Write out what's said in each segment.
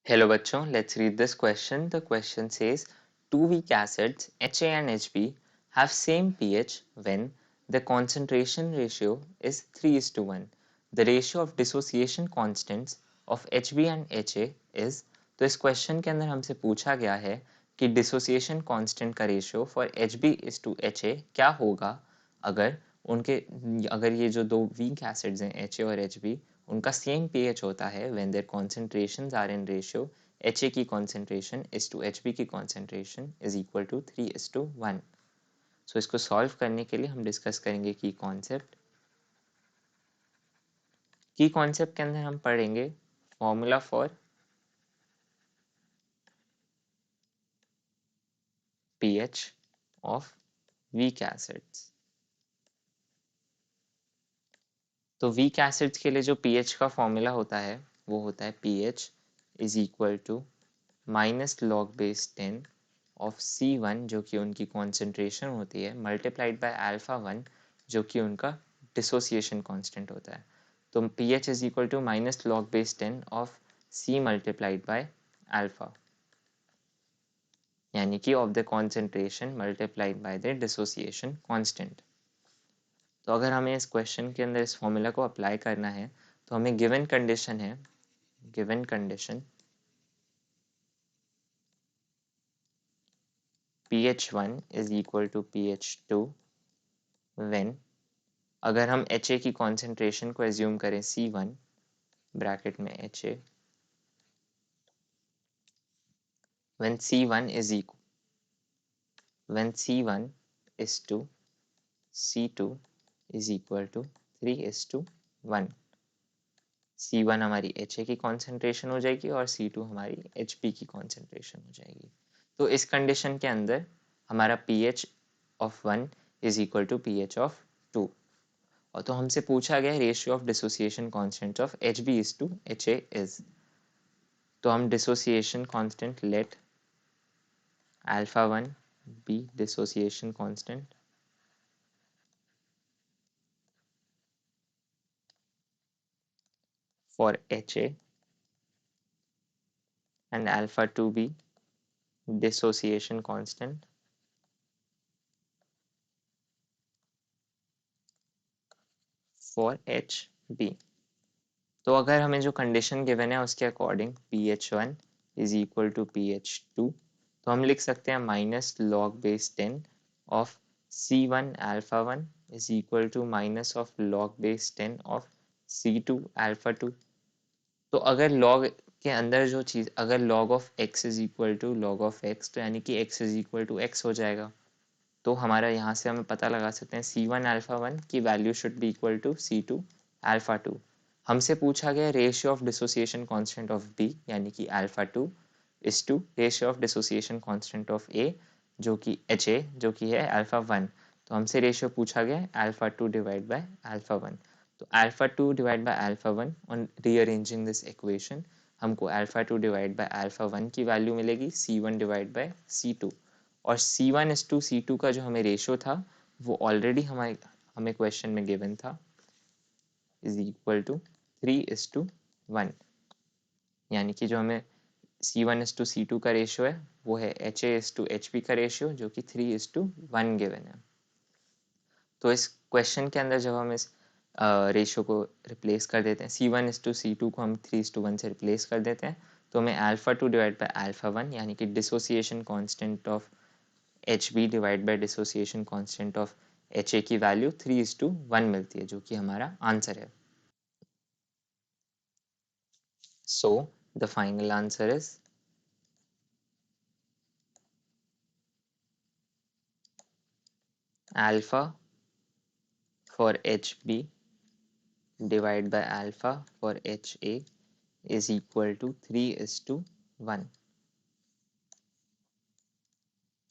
Hello bachcho, let's read this question. The question says two weak acids HA and HB have same pH when the concentration ratio is 3:1. The ratio of dissociation constants of HB and HA is, तो इस question के अंदर हमसे पूछा गया है कि dissociation constant का रेशियो फॉर HB/HA क्या होगा अगर अगर ये जो दो वीक एसिड्स हैं HA और HB उनका सेम pH होता है when their concentrations are in ratio HA की concentration is to HB की concentration is equal to 3:1. So इसको सॉल्व करने के लिए हम डिस्कस करेंगे की कॉन्सेप्ट के अंदर हम पढ़ेंगे formula for pH of weak acids. तो वीक एसिड्स के लिए जो pH का फॉर्मूला होता है वो होता है pH is equal to -log⁻10 of C1 जो कि उनकी कॉन्सेंट्रेशन होती है मल्टीप्लाइड बाय α1 जो कि उनका डिसोसिएशन कांस्टेंट होता है. तो pH is equal to -log⁻10 of C multiplied by alpha यानी कि of the concentration multiplied by the dissociation constant. तो अगर हमें इस क्वेश्चन के अंदर इस फॉर्मूला को अप्लाई करना है तो हमें गिवन कंडीशन है pH1 is equal to pH2 when अगर हम HA की कॉन्सेंट्रेशन को एज्यूम करें C1 ब्रैकेट में HA when C1 is equal when C1 is to C2 is equal to 3:1. C1 हमारी HA की कॉन्सेंट्रेशन हो जाएगी और C2 हमारी HB की कॉन्सेंट्रेशन हो जाएगी. तो इस कंडीशन के अंदर हमारा pH of 1 is equal to pH of 2 और तो हमसे पूछा गया ratio of dissociation constant of HB/HA is. तो हम dissociation constant let α1 be dissociation constant for HA and α2 be dissociation constant for HB. तो अगर हमें जो कंडीशन गिवन है उसके according pH1 is equal to pH2 तो हम लिख सकते हैं -log⁻10 of C1 α1 is equal to minus of log⁻10 of C2 α2. तो अगर log के अंदर जो चीज़ अगर log of x is equal to log of x तो यानी कि x is equal to x हो जाएगा. तो हमारा यहाँ से हमें पता लगा सकते हैं C1 α1 की value should be equal to C2 α2. हमसे पूछा गया ratio of dissociation constant of B यानी कि α2 is to ratio of dissociation constant of A जो कि HA जो कि है α1. तो हमसे रेशियो पूछा गया α2 डिवाइड बाय α1. तो α2 divide by α1 on rearranging this equation हमको α2 डिवाइड बाय α1 की वैल्यू मिलेगी C1 डिवाइड बाय C2 और C1:C2 का जो हमें रेशियो था वो ऑलरेडी हमें क्वेश्चन में गिवन था इज इक्वल टू 3:1 यानी कि जो हमें C1:C2 का रेशियो है वो है HA:HB का रेशियो जो कि 3:1 गिवन है. तो इस क्वेश्चन के अंदर जब हम इस रेशियो को रिप्लेस कर देते हैं C1:C2 को हम 3:1 से रिप्लेस कर देते हैं तो हमें α2 डिवाइड बाय α1 यानी कि dissociation constant of HB divide by dissociation constant of HA की वैल्यू 3:1 मिलती है जो कि हमारा आंसर है. So the final answer is alpha for HB divided by alpha for HA is equal to 3:1.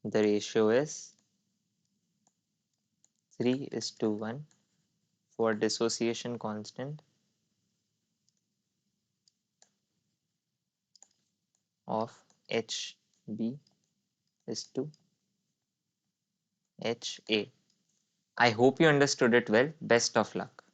The ratio is 3:1 for dissociation constant of HB is to HA. I hope you understood it well. Best of luck.